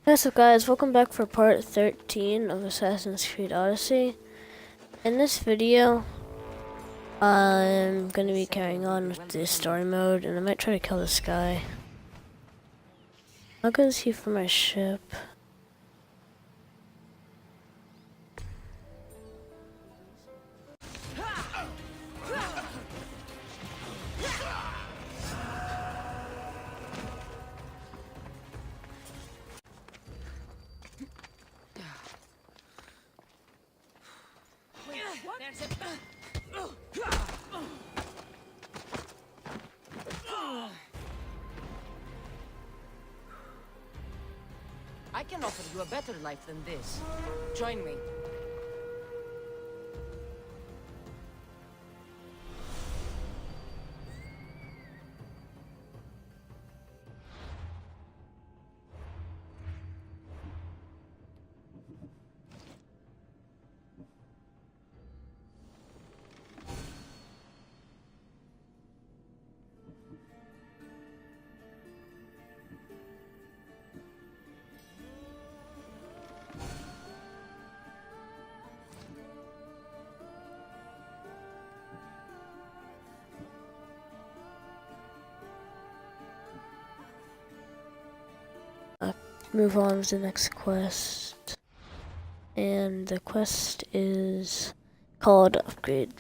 What's up guys, welcome back for part 13 of Assassin's Creed Odyssey. In this video, I'm going to be carrying on with the story mode and I might try to kill this guy. I'll go see for my ship. I can offer you a better life than this. Join me. Move on to the next quest. And the quest is called Upgrade.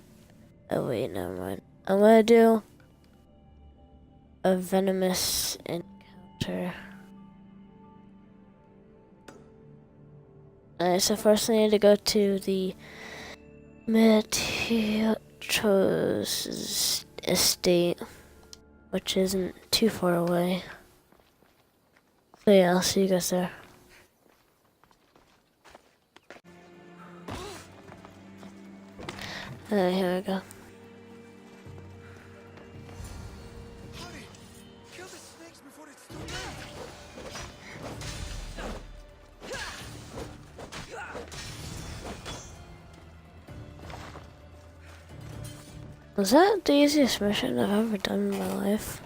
Oh wait, never mind. I'm gonna do a venomous encounter. Alright, so first I need to go to the Meteoros estate, which isn't too far away. So yeah, I'll see you guys there. Here we go. Hurry! Kill the snakes before it's too late! Was that the easiest mission I've ever done in my life?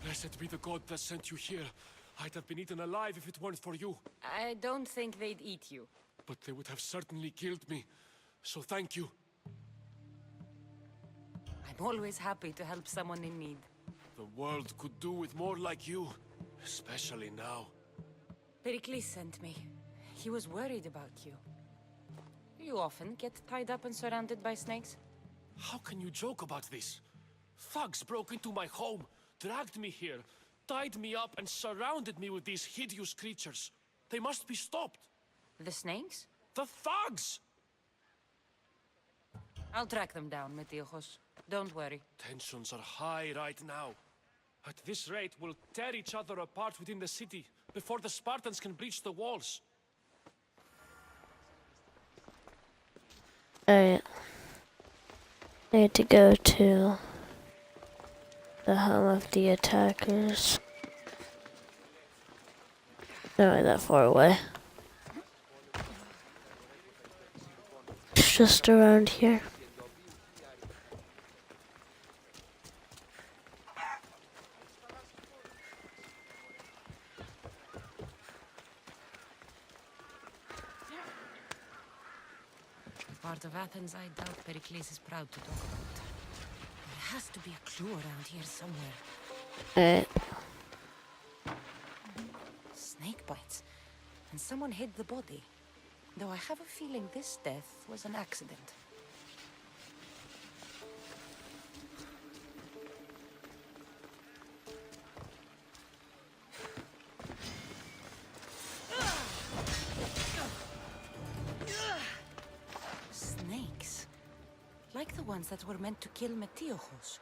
Blessed be the god that sent you here. I'd have been eaten alive if it weren't for you. I don't think they'd eat you. But they would have certainly killed me. So thank you. I'm always happy to help someone in need. The world could do with more like you. Especially now. Pericles sent me. He was worried about you. You often get tied up and surrounded by snakes? How can you joke about this? Thugs broke into my home, dragged me here, tied me up and surrounded me with these hideous creatures. They must be stopped. The snakes? The thugs! I'll track them down, Meteojos. Don't worry. Tensions are high right now. At this rate, we'll tear each other apart within the city before the Spartans can breach the walls. Alright. I need to go to the home of the attackers. Not really that far away. It's just around here. Part of Athens I doubt Pericles is proud to talk about. There has to be a clue around here somewhere. Alright. Snake bites. And someone hid the body. Though I have a feeling this death was an accident. Snakes. Like the ones that were meant to kill Meteojos.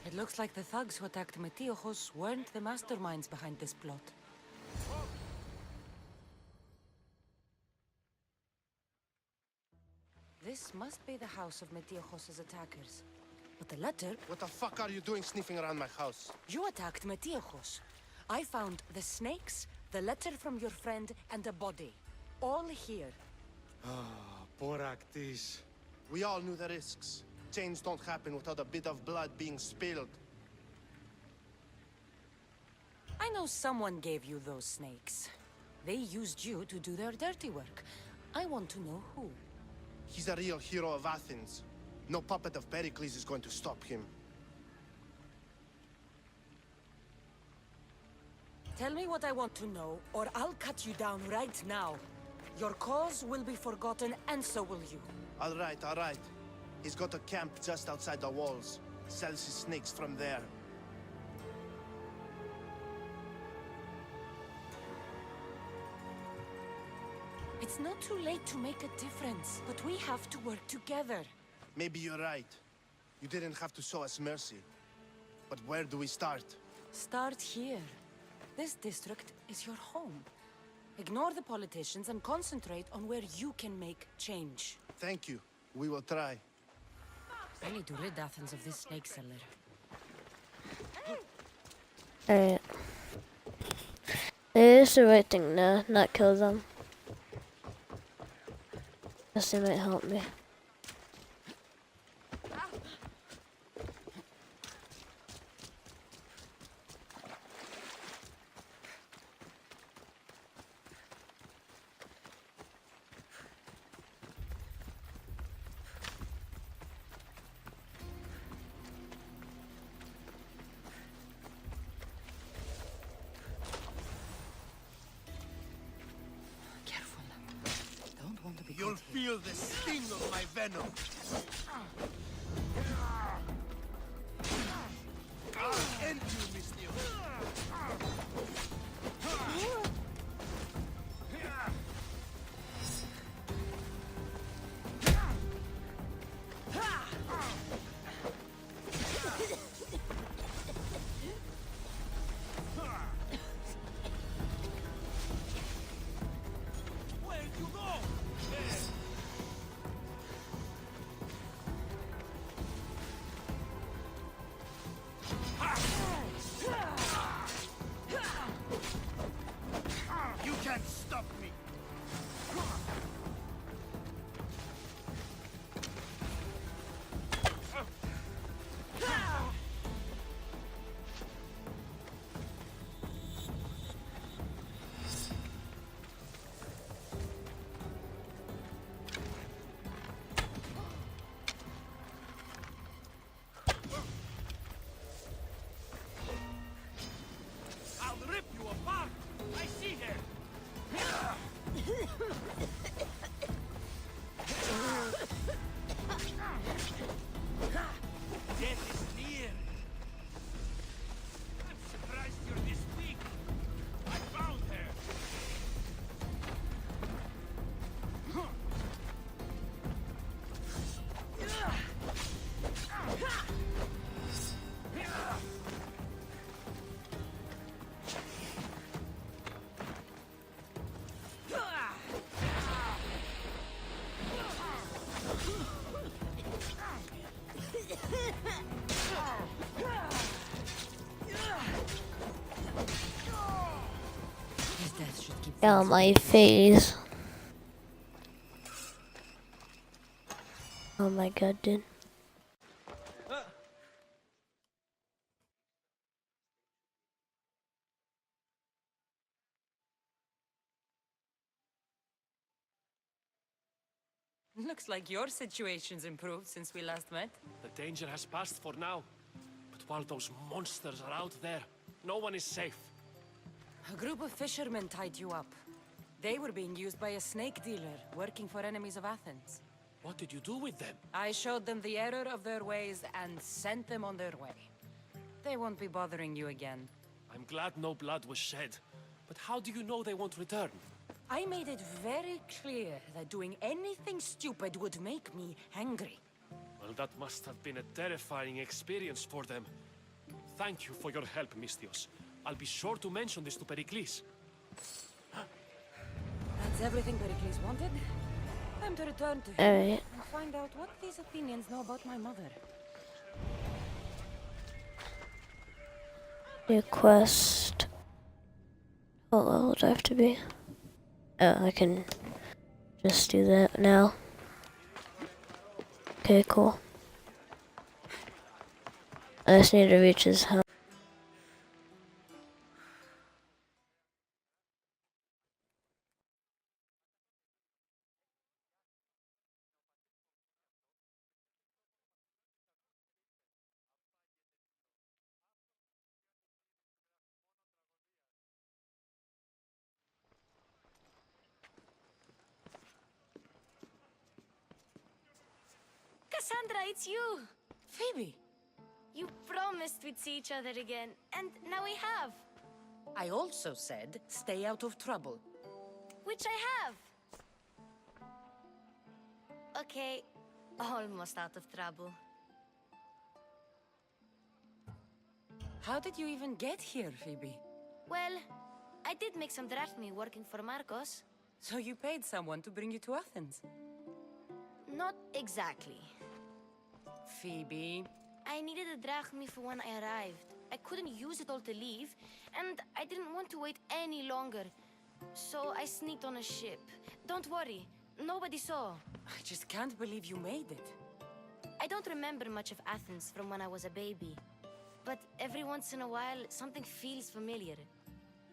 It looks like the thugs who attacked Meteojos weren't the masterminds behind this plot. This must be the house of Metiojos' attackers. But the letter... What the fuck are you doing sniffing around my house? You attacked Metiojos. I found the snakes, the letter from your friend, and a body. All here. Poor Actis. We all knew the risks. Change don't happen without a bit of blood being spilled. I know someone gave you those snakes. They used you to do their dirty work. I want to know who. He's a real hero of Athens. No puppet of Pericles is going to stop him. Tell me what I want to know, or I'll cut you down right now. Your cause will be forgotten, and so will you. All right. He's got a camp just outside the walls. Sells his snakes from there. It's not too late to make a difference, but we have to work together. Maybe you're right. You didn't have to show us mercy. But where do we start? Start here. This district is your home. Ignore the politicians and concentrate on where you can make change. Thank you. We will try. I need to rid Athens of this snake seller. Alright. It is the right thing now, not kill them. Guess they might help me. Careful. Don't want to be You'll caught here. feel the sting of my venom. I'll end you, Mistio. Where'd you go? You can't stop me. I'll rip you apart. I see her. Death is near. I'm surprised you're this weak. I found her. His death should keep Down things my face. Oh my god, dude. Looks like your situation's improved since we last met. The danger has passed for now. But while those monsters are out there, no one is safe. A group of fishermen tied you up. They were being used by a snake dealer working for enemies of Athens. What did you do with them? I showed them the error of their ways and sent them on their way. They won't be bothering you again. I'm glad no blood was shed. But how do you know they won't return? I made it very clear that doing anything stupid would make me angry. Well, that must have been a terrifying experience for them. Thank you for your help, Mistios. I'll be sure to mention this to Pericles. That's everything Pericles wanted. Time to return to him Alright. and find out what these Athenians know about my mother. New quest. What level do I have to be? Oh, I can just do that now. Okay, cool. I just need to reach his house. Cassandra, it's you! Phoebe! You promised we'd see each other again, and now we have. I also said, stay out of trouble. Which I have. Okay, almost out of trouble. How did you even get here, Phoebe? Well, I did make some drachmi working for Marcos. So you paid someone to bring you to Athens? Not exactly. Phoebe... I needed a drachmi for when I arrived. I couldn't use it all to leave, and I didn't want to wait any longer. So I sneaked on a ship. Don't worry, nobody saw. I just can't believe you made it. I don't remember much of Athens from when I was a baby. But every once in a while, something feels familiar.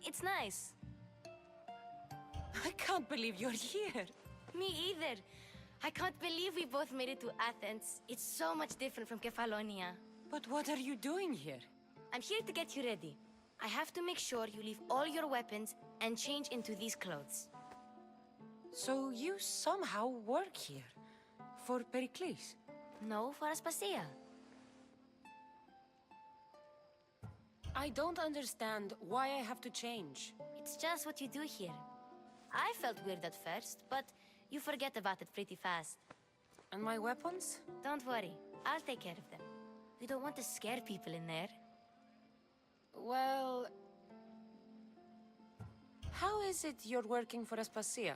It's nice. I can't believe you're here. Me either. I can't believe we both made it to Athens. It's so much different from Kefalonia. But what are you doing here? I'm here to get you ready. I have to make sure you leave all your weapons and change into these clothes. So you somehow work here? For Pericles? No, for Aspasia. I don't understand why I have to change. It's just what you do here. I felt weird at first, but you forget about it pretty fast. And my weapons? Don't worry, I'll take care of them. We don't want to scare people in there. Well... How is it you're working for Aspasia?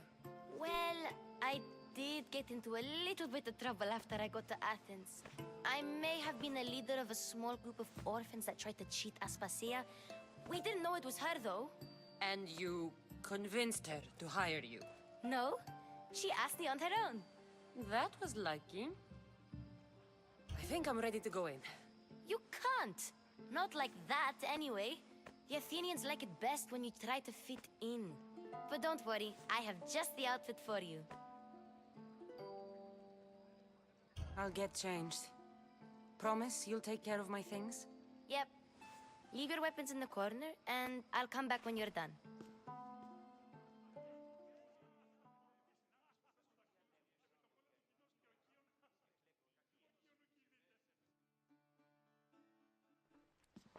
Well, I did get into a little bit of trouble after I got to Athens. I may have been a leader of a small group of orphans that tried to cheat Aspasia. We didn't know it was her, though. And you convinced her to hire you? No, she asked me on her own. That was lucky. I think I'm ready to go in. You can't. Not like that, anyway. The Athenians like it best when you try to fit in. But don't worry, I have just the outfit for you. I'll get changed. Promise you'll take care of my things? Yep. Leave your weapons in the corner, and I'll come back when you're done.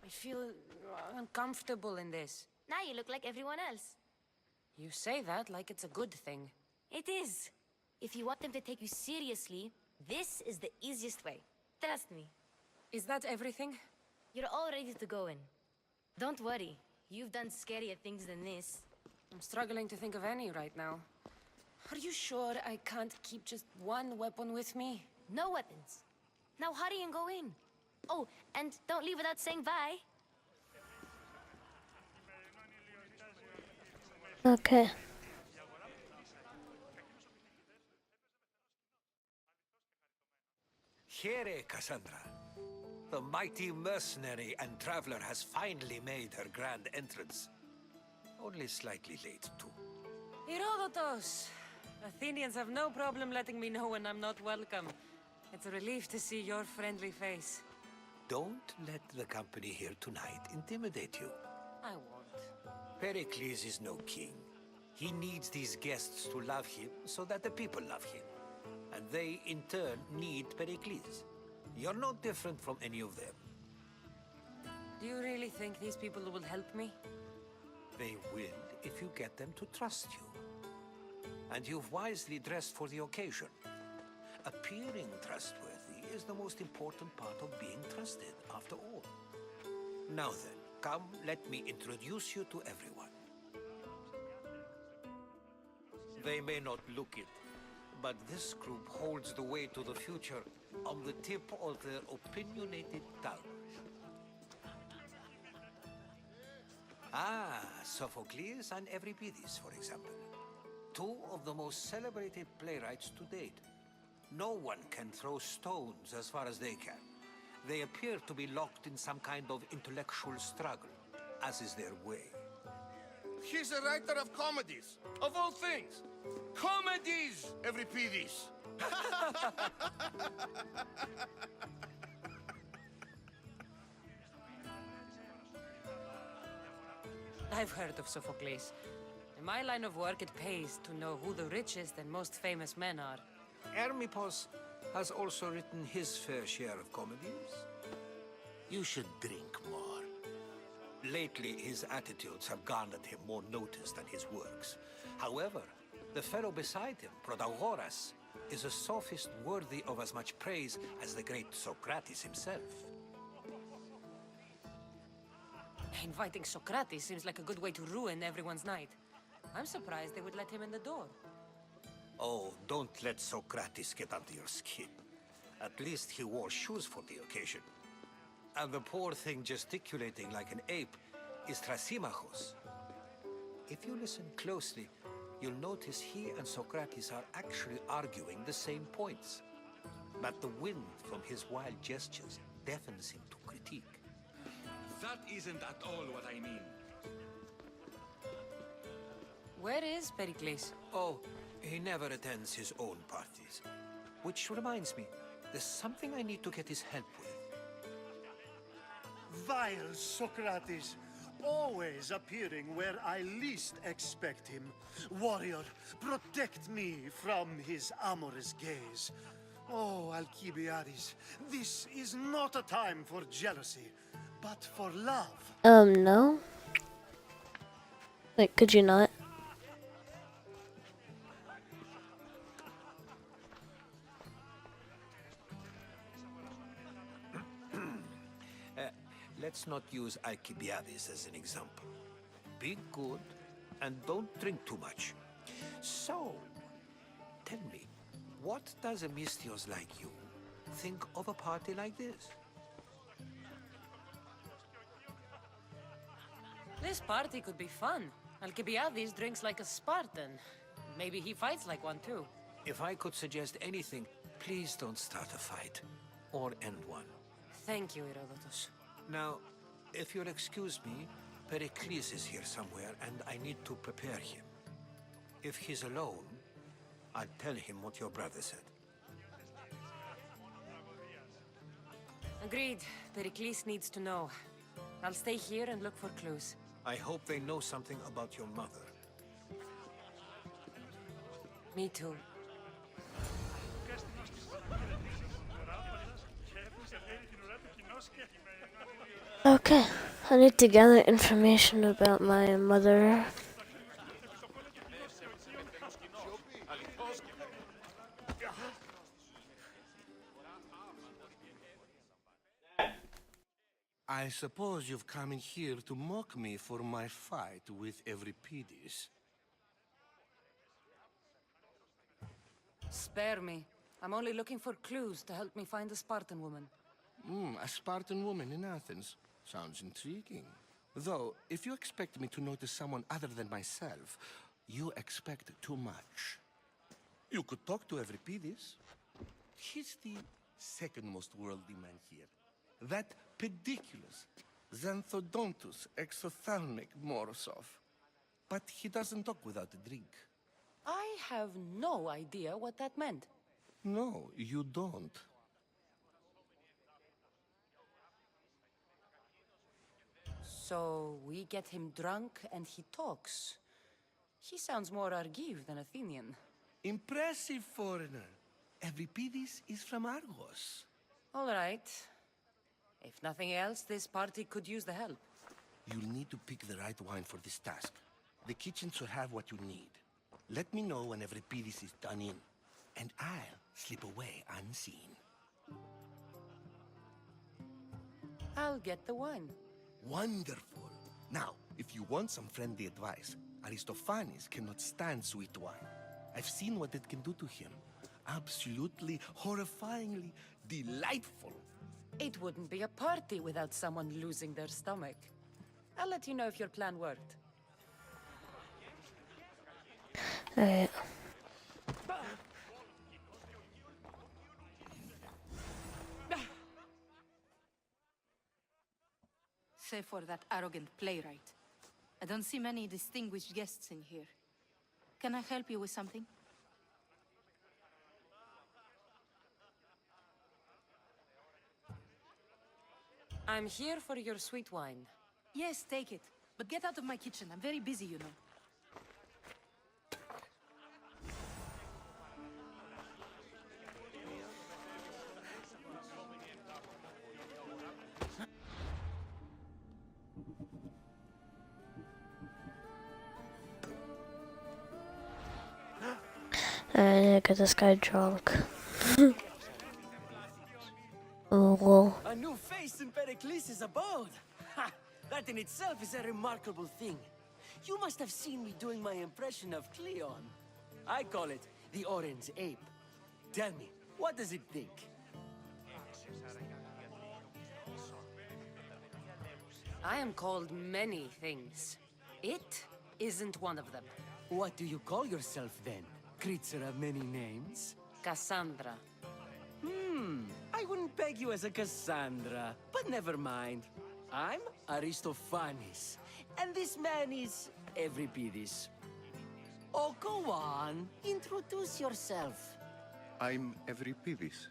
I feel uncomfortable in this. Now you look like everyone else. You say that like it's a good thing. It is. If you want them to take you seriously, this is the easiest way. Trust me. Is that everything? You're all ready to go in. Don't worry. You've done scarier things than this. I'm struggling to think of any right now. Are you sure I can't keep just one weapon with me? No weapons. Now hurry and go in. Oh, and don't leave without saying bye. Okay. Here, Cassandra. The mighty mercenary and traveler has finally made her grand entrance. Only slightly late, too. Herodotos! Athenians have no problem letting me know when I'm not welcome. It's a relief to see your friendly face. Don't let the company here tonight intimidate you. I won't. Pericles is no king. He needs these guests to love him so that the people love him. And they, in turn, need Pericles. You're no different from any of them. Do you really think these people will help me? They will if you get them to trust you. And you've wisely dressed for the occasion. Appearing trustworthy is the most important part of being trusted, after all. Now then, come, let me introduce you to everyone. They may not look it, But this group holds the way to the future on the tip of their opinionated tongues. Ah, Sophocles and Euripides, for example. Two of the most celebrated playwrights to date. No one can throw stones as far as they can. They appear to be locked in some kind of intellectual struggle, as is their way. He's a writer of comedies, of all things. Comedies, Euripides. I've heard of Sophocles. In my line of work, it pays to know who the richest and most famous men are. Hermippos has also written his fair share of comedies. You should drink more. Lately, his attitudes have garnered him more notice than his works. However, the fellow beside him, Protagoras, is a sophist worthy of as much praise as the great Socrates himself. Inviting Socrates seems like a good way to ruin everyone's night. I'm surprised they would let him in the door. Oh, don't let Socrates get under your skin. At least he wore shoes for the occasion. And the poor thing gesticulating like an ape is Thrasymachos. If you listen closely, you'll notice he and Socrates are actually arguing the same points. But the wind from his wild gestures deafens him to critique. That isn't at all what I mean. Where is Pericles? Oh, he never attends his own parties. Which reminds me, there's something I need to get his help with. Vile Socrates, always appearing where I least expect him. Warrior, protect me from his amorous gaze. Oh, Alcibiades, this is not a time for jealousy, but for love. No. Wait, could you not? Let's not use Alcibiades as an example. Be good and don't drink too much. So, tell me, what does a Mystios like you think of a party like this? This party could be fun. Alcibiades drinks like a Spartan. Maybe he fights like one too. If I could suggest anything, please don't start a fight or end one. Thank you, Herodotus. Now, if you'll excuse me, Pericles is here somewhere and I need to prepare him. If he's alone, I'll tell him what your brother said. Agreed. Pericles needs to know. I'll stay here and look for clues. I hope they know something about your mother. Me too. Okay, I need to gather information about my mother. I suppose you've come in here to mock me for my fight with Euripides. Spare me. I'm only looking for clues to help me find the Spartan woman. A Spartan woman in Athens. Sounds intriguing. Though, if you expect me to notice someone other than myself, you expect too much. You could talk to Euripides. He's the second most worldly man here. That pediculous, Xanthodontus exophthalmic Morosov. But he doesn't talk without a drink. I have no idea what that meant. No, you don't. So we get him drunk and he talks. He sounds more Argive than Athenian. Impressive, foreigner. Euripides is from Argos. All right. If nothing else, this party could use the help. You'll need to pick the right wine for this task. The kitchen should have what you need. Let me know when Euripides is done in, and I'll slip away unseen. I'll get the wine. Wonderful. Now, if you want some friendly advice, Aristophanes cannot stand sweet wine. I've seen what it can do to him. Absolutely, horrifyingly delightful. It wouldn't be a party without someone losing their stomach. I'll let you know if your plan worked. Alright. Save for that arrogant playwright. I don't see many distinguished guests in here. Can I help you with something? I'm here for your sweet wine. Yes, take it. But get out of my kitchen. I'm very busy, you know. And get this guy drunk. Oh, well. A new face in Pericles' abode! Ha! That in itself is a remarkable thing. You must have seen me doing my impression of Cleon. I call it the Orange Ape. Tell me, what does it think? I am called many things. It isn't one of them. What do you call yourself then? Creature of many names? Cassandra. I wouldn't peg you as a Cassandra, but never mind. I'm Aristophanes, and this man is Euripides. Oh, go on. Introduce yourself. I'm Euripides.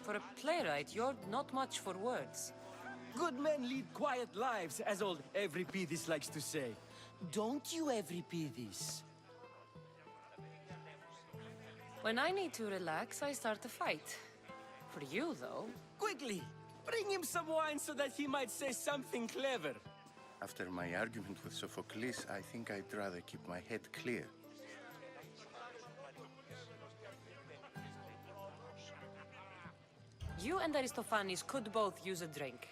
For a playwright, you're not much for words. Good men lead quiet lives, as old Euripides likes to say. Don't you, Euripides? When I need to relax, I start a fight. For you, though... Quickly! Bring him some wine so that he might say something clever. After my argument with Sophocles, I think I'd rather keep my head clear. You and Aristophanes could both use a drink.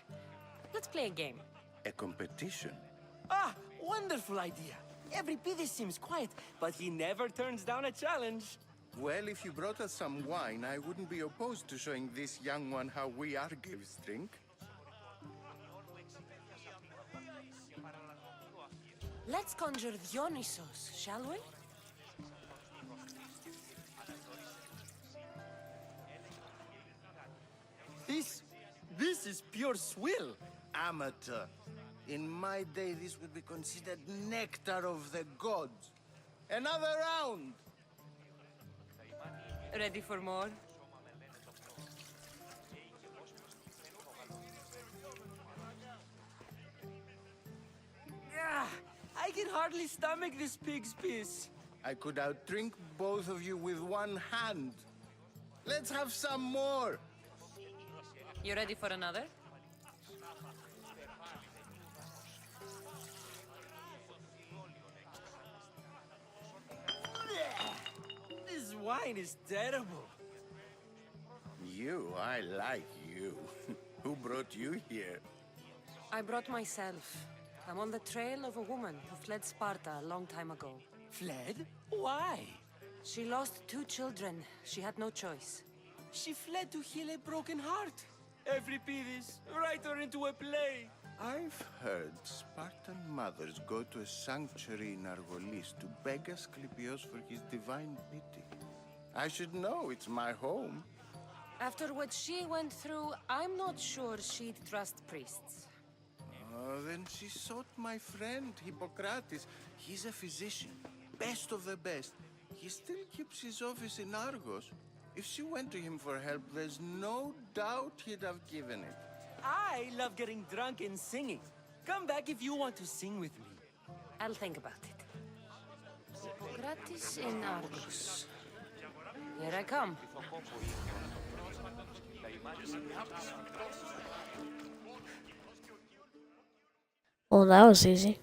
Let's play a game. A competition? Ah, wonderful idea. Euripides seems quiet, but he never turns down a challenge. Well, if you brought us some wine, I wouldn't be opposed to showing this young one how we Argives drink. Let's conjure Dionysos, shall we? This is pure swill. Amateur. In my day, this would be considered nectar of the gods. Another round! Ready for more? Ah, I can hardly stomach this pig's piss. I could outdrink both of you with one hand. Let's have some more! You ready for another? This wine is terrible. You, I like you. Who brought you here? I brought myself. I'm on the trail of a woman who fled Sparta a long time ago. Fled? Why? She lost 2 children. She had no choice. She fled to heal a broken heart. Euripides, write her into a play. I've heard Spartan mothers go to a sanctuary in Argolis to beg Asclepios for his divine pity. I should know, it's my home. After what she went through, I'm not sure she'd trust priests. Oh, then she sought my friend, Hippocrates. He's a physician, best of the best. He still keeps his office in Argos. If she went to him for help, there's no doubt he'd have given it. I love getting drunk and singing. Come back if you want to sing with me. I'll think about it. Hippocrates in Argos. Here I come. Well, that was easy.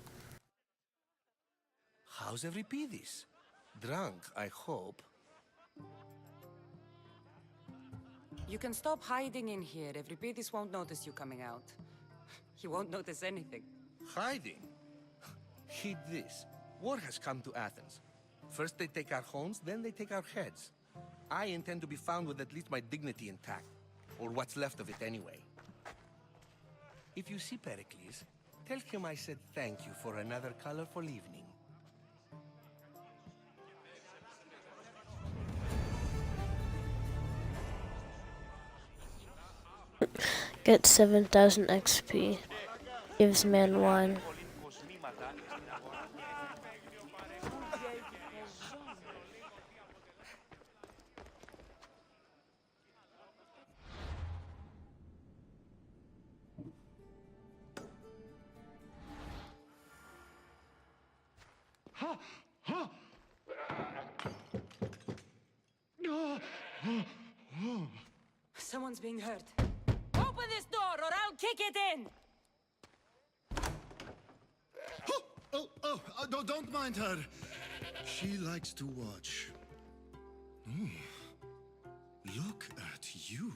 How's Euripides? Drunk, I hope. You can stop hiding in here. Euripides won't notice you coming out. He won't notice anything. Hiding? Heed this. War has come to Athens. First they take our homes, then they take our heads. I intend to be found with at least my dignity intact. Or what's left of it anyway. If you see Pericles, tell him I said thank you for another colorful evening. Get 7,000 XP. Gives man wine. Someone's being hurt. Open this door or I'll kick it in! Don't mind her. She likes to watch. Look at you.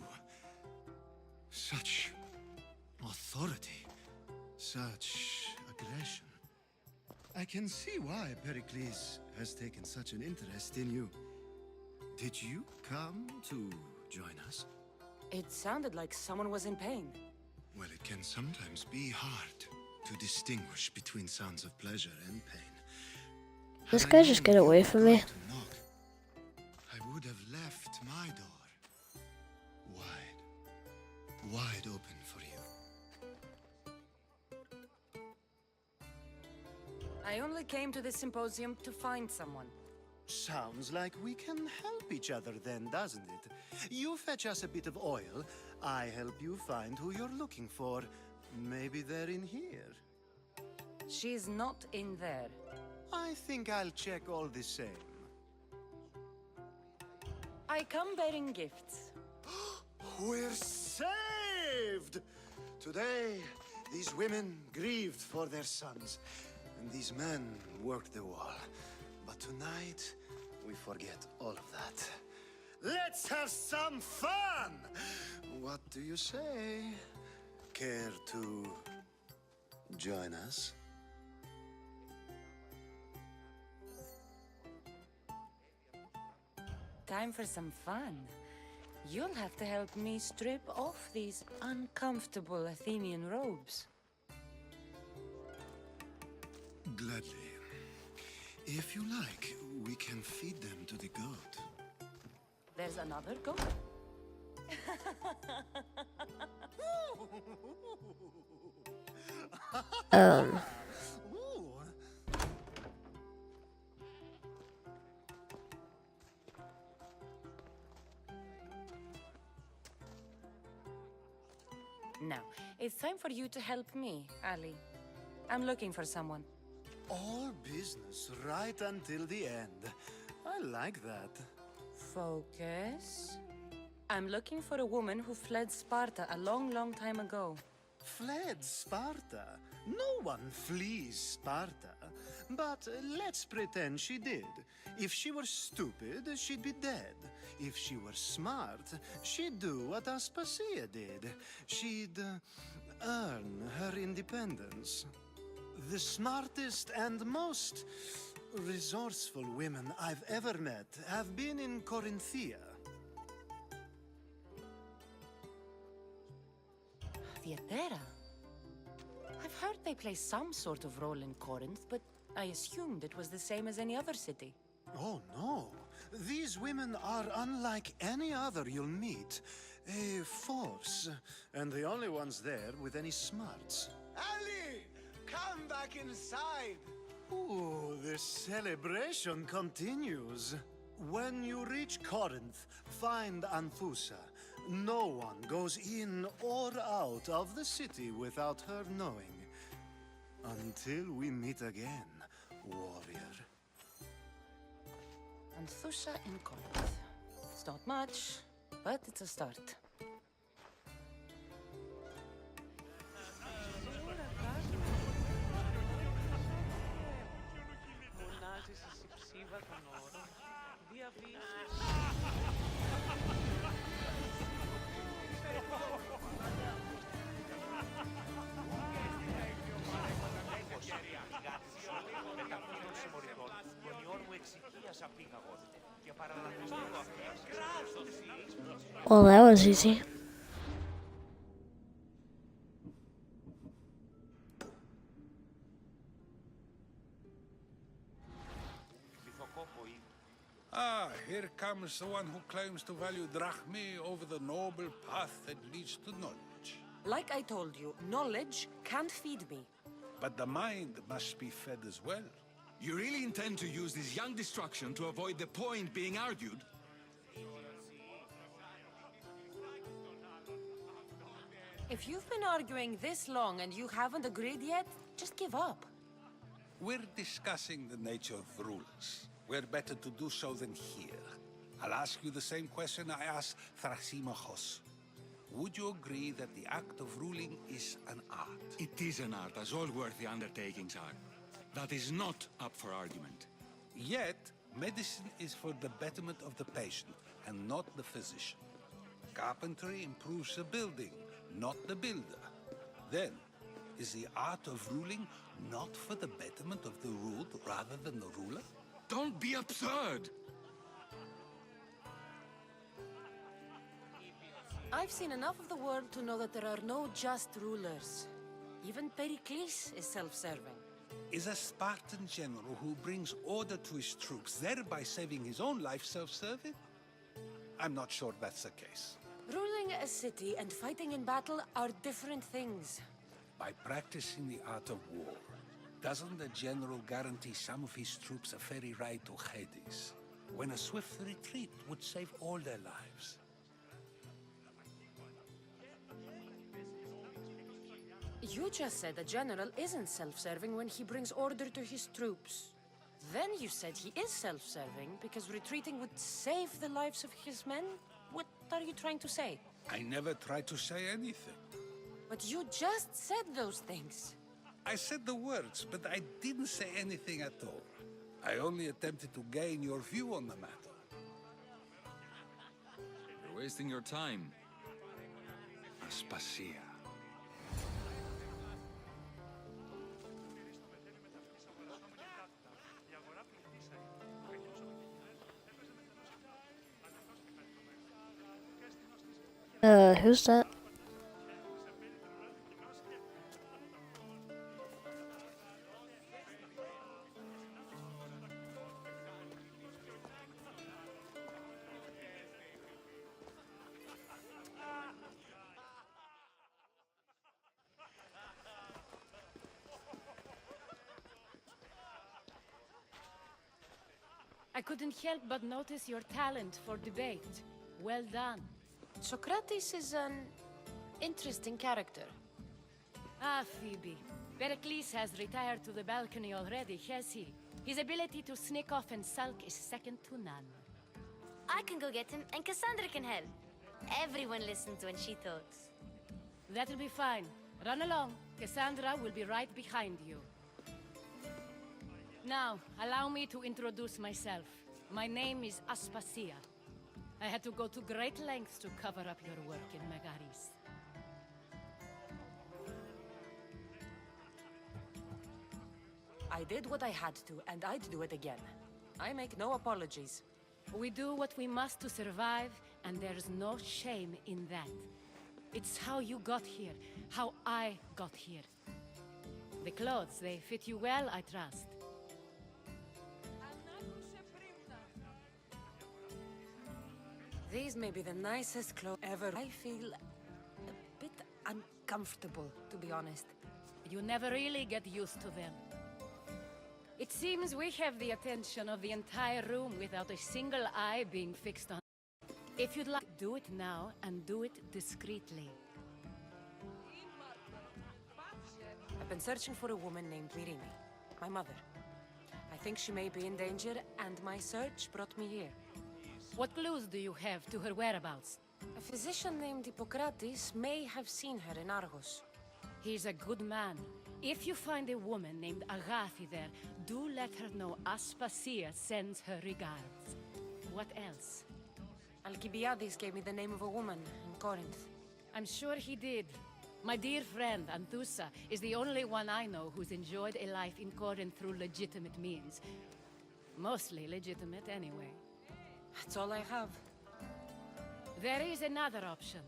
Such authority. Such aggression. I can see why Pericles has taken such an interest in you. Did you come to join us? It sounded like someone was in pain. Well, it can sometimes be hard to distinguish between sounds of pleasure and pain. This guy just get away from me. I would have left my door wide open for you. I only came to this symposium to find someone. Sounds like we can help each other then, doesn't it? You fetch us a bit of oil, I help you find who you're looking for. Maybe they're in here. She's not in there. I think I'll check all the same. I come bearing gifts. We're saved! Today, these women grieved for their sons, and these men worked the wall. But tonight, we forget all of that. Let's have some fun! What do you say? Care to join us? Time for some fun. You'll have to help me strip off these uncomfortable Athenian robes. Gladly. If you like, we can feed them to the goat. There's another goat? Now, it's time for you to help me, Ali. I'm looking for someone. All business right until the end. I like that. Focus. I'm looking for a woman who fled Sparta a long, long time ago. Fled Sparta? No one flees Sparta. But let's pretend she did. If she were stupid, she'd be dead. If she were smart, she'd do what Aspasia did. She'd earn her independence. The smartest and most resourceful women I've ever met have been in Corinthia. Theatera? I've heard they play some sort of role in Corinth, but I assumed it was the same as any other city. Oh, no. These women are unlike any other you'll meet. A force, and the only ones there with any smarts. Ali! Come back inside! Ooh, the celebration continues. When you reach Corinth, find Anthusa. No one goes in or out of the city without her knowing. Until we meet again, warrior. Anthusa in Corinth. It's not much, but it's a start. Well, that was easy. Ah, here comes the one who claims to value drachmae over the noble path that leads to knowledge. Like I told you, knowledge can't feed me. But the mind must be fed as well. You really intend to use this young destruction to avoid the point being argued? If you've been arguing this long and you haven't agreed yet, just give up. We're discussing the nature of rulers. We're better to do so than here. I'll ask you the same question I asked Thrasimachos. Would you agree that the act of ruling is an art? It is an art, as all worthy undertakings are. That is not up for argument. Yet, medicine is for the betterment of the patient, and not the physician. Carpentry improves the building, not the builder. Then, is the art of ruling not for the betterment of the ruled rather than the ruler? Don't be absurd! I've seen enough of the world to know that there are no just rulers. Even Pericles is self-serving. Is a Spartan general who brings order to his troops, thereby saving his own life, self-serving? I'm not sure that's the case. Ruling a city and fighting in battle are different things. By practicing the art of war, doesn't the general guarantee some of his troops a ferry ride to Hades, when a swift retreat would save all their lives? You just said a general isn't self-serving when he brings order to his troops. Then you said he is self-serving because retreating would save the lives of his men? What are you trying to say? I never tried to say anything. But you just said those things. I said the words, but I didn't say anything at all. I only attempted to gain your view on the matter. You're wasting your time. Aspasia. Who's that? I couldn't help but notice your talent for debate. Well done. Socrates is an interesting character. Ah, Phoebe. Pericles has retired to the balcony already, has he? His ability to sneak off and sulk is second to none. I can go get him, and Cassandra can help. Everyone listens when she talks. That'll be fine. Run along. Cassandra will be right behind you. Now, allow me to introduce myself. My name is Aspasia. I had to go to great lengths to cover up your work in Megaris. I did what I had to, and I'd do it again. I make no apologies. We do what we must to survive, and there's no shame in that. It's how you got here, how I got here. The clothes, they fit you well, I trust. These may be the nicest clothes ever. I feel a bit uncomfortable, to be honest. You never really get used to them. It seems we have the attention of the entire room without a single eye being fixed on. If you'd like, do it now and do it discreetly. I've been searching for a woman named Mirimi, my mother. I think she may be in danger, and my search brought me here. What clues do you have to her whereabouts? A physician named Hippocrates may have seen her in Argos. He's a good man. If you find a woman named Agathi there, do let her know Aspasia sends her regards. What else? Alcibiades gave me the name of a woman in Corinth. I'm sure he did. My dear friend, Anthusa, is the only one I know who's enjoyed a life in Corinth through legitimate means. Mostly legitimate, anyway. That's all I have. There is another option.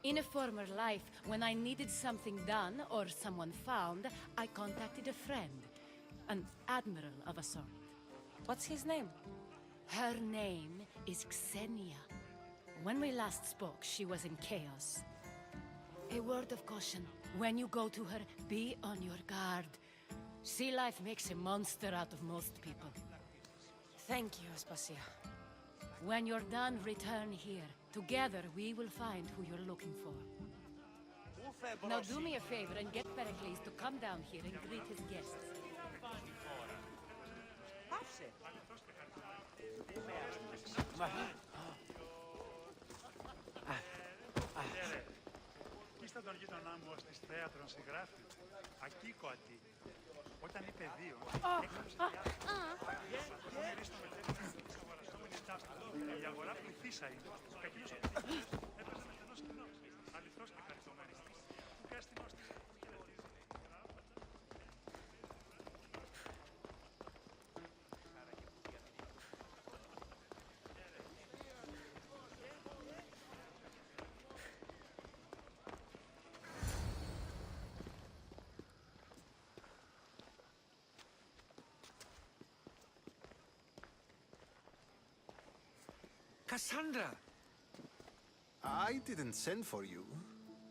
In a former life, when I needed something done or someone found, I contacted a friend. An admiral of a sort. What's his name? Her name is Xenia. When we last spoke, she was in chaos. A word of caution. When you go to her, be on your guard. Sea life makes a monster out of most people. Thank you, Aspasia. When you're done, return here. Together, we will find who you're looking for. Now do me a favor and get Pericles to come down here and greet his guests. Είστε τον γείτονά μου ως της θέατρον συγγράφη. Ακίκοατη. Όταν είπε δύο, έκλαψε η αγορά πληθύσα είναι. Ο κακίλος ο πληθύσας έπαιζε με τενός κοινός. Αληθώς και χαριτωμένος. Του κάστηνος της Cassandra! I didn't send for you.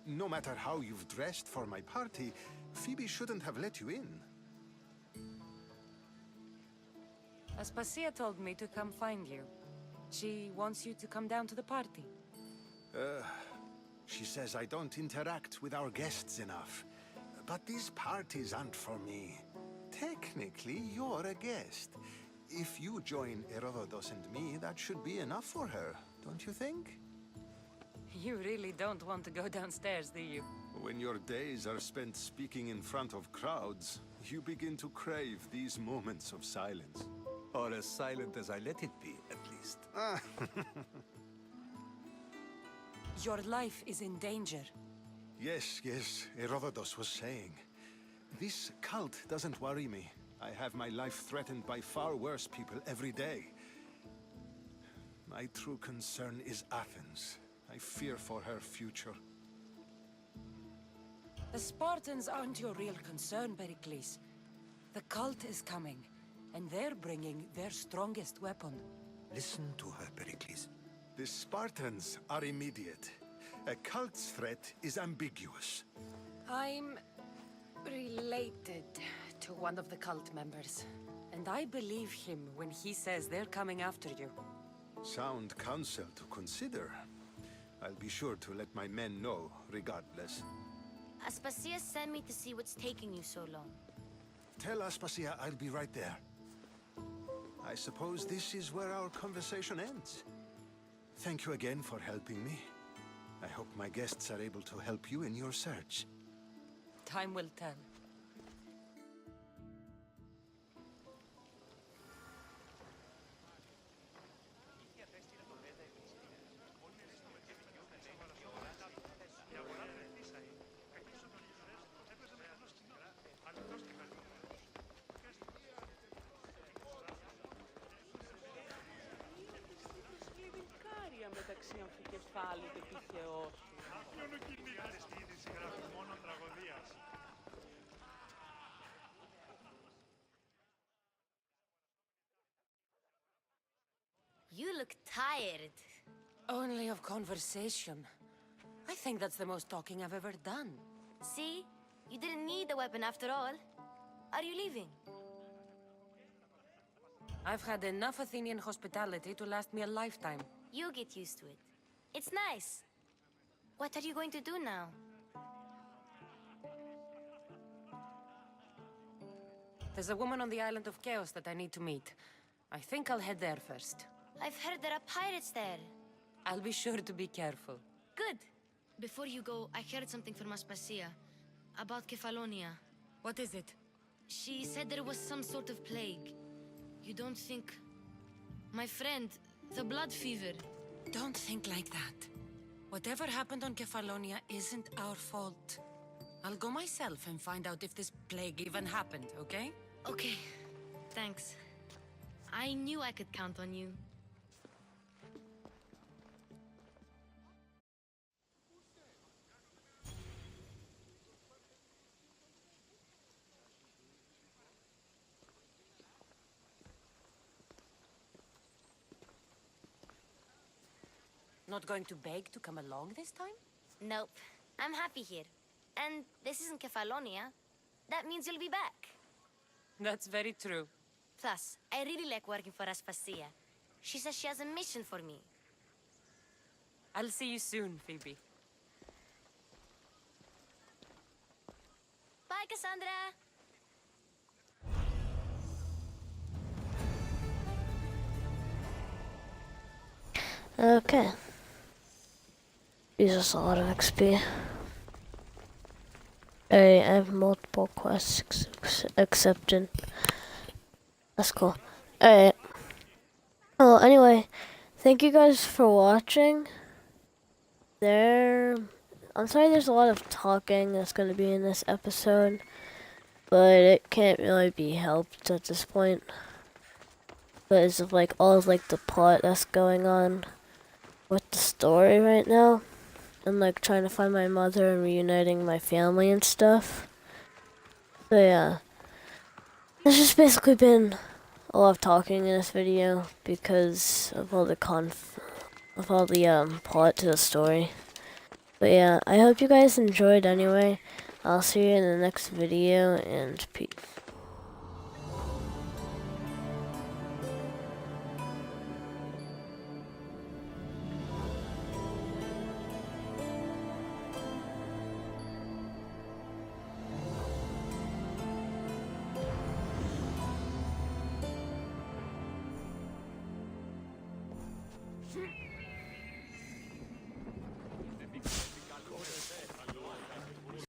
No matter how you've dressed for my party, Phoebe shouldn't have let you in. Aspasia told me to come find you. She wants you to come down to the party. She says I don't interact with our guests enough. But these parties aren't for me. Technically, you're a guest. If you join Herodotus and me, that should be enough for her, don't you think? You really don't want to go downstairs, do you? When your days are spent speaking in front of crowds, you begin to crave these moments of silence. Or as silent as I let it be, at least. Your life is in danger. Yes, Herodotus was saying. This cult doesn't worry me. I have my life threatened by far worse people every day. My true concern is Athens. I fear for her future. The Spartans aren't your real concern, Pericles. The cult is coming, and they're bringing their strongest weapon. Listen to her, Pericles. The Spartans are immediate. A cult's threat is ambiguous. I'm related to one of the cult members, and I believe him when he says they're coming after you. Sound counsel to consider. I'll be sure to let my men know, regardless. Aspasia sent me to see what's taking you so long. Tell Aspasia I'll be right there. I suppose this is where our conversation ends. Thank you again for helping me. I hope my guests are able to help you in your search. Time will tell. Μεταξύ αμφικεφάλου και τυχαιός σου. Άπιον ο κυνήγαρης τη είδηση γράφει μόνο τραγωδίας. You look tired. Only of conversation. I think that's the most talking I've ever done. See? You didn't need the weapon after all. Are you leaving? I've had enough Athenian hospitality to last me a lifetime. You get used to it. It's nice. What are you going to do now? There's a woman on the island of Chaos that I need to meet. I think I'll head there first. I've heard there are pirates there. I'll be sure to be careful. Good. Before you go, I heard something from Aspasia. About Kefalonia. What is it? She said there was some sort of plague. You don't think... My friend, the blood fever. Don't think like that. Whatever happened on Kefalonia isn't our fault. I'll go myself and find out if this plague even happened, okay? Okay. Thanks. I knew I could count on you. Not going to beg to come along this time? Nope. I'm happy here. And this isn't Kefalonia. That means you'll be back. That's very true. Plus, I really like working for Aspasia. She says she has a mission for me. I'll see you soon, Phoebe. Bye, Cassandra! Okay. Jesus, a lot of XP. I have multiple quests accepted. That's cool. Alright. Well, anyway, thank you guys for watching. I'm sorry there's a lot of talking that's going to be in this episode, but it can't really be helped at this point. But it's like all of like the plot that's going on with the story right now, and like trying to find my mother and reuniting my family and stuff. So yeah, there's just basically been a lot of talking in this video because of all the plot to the story. But yeah, I hope you guys enjoyed anyway. I'll see you in the next video, and peace.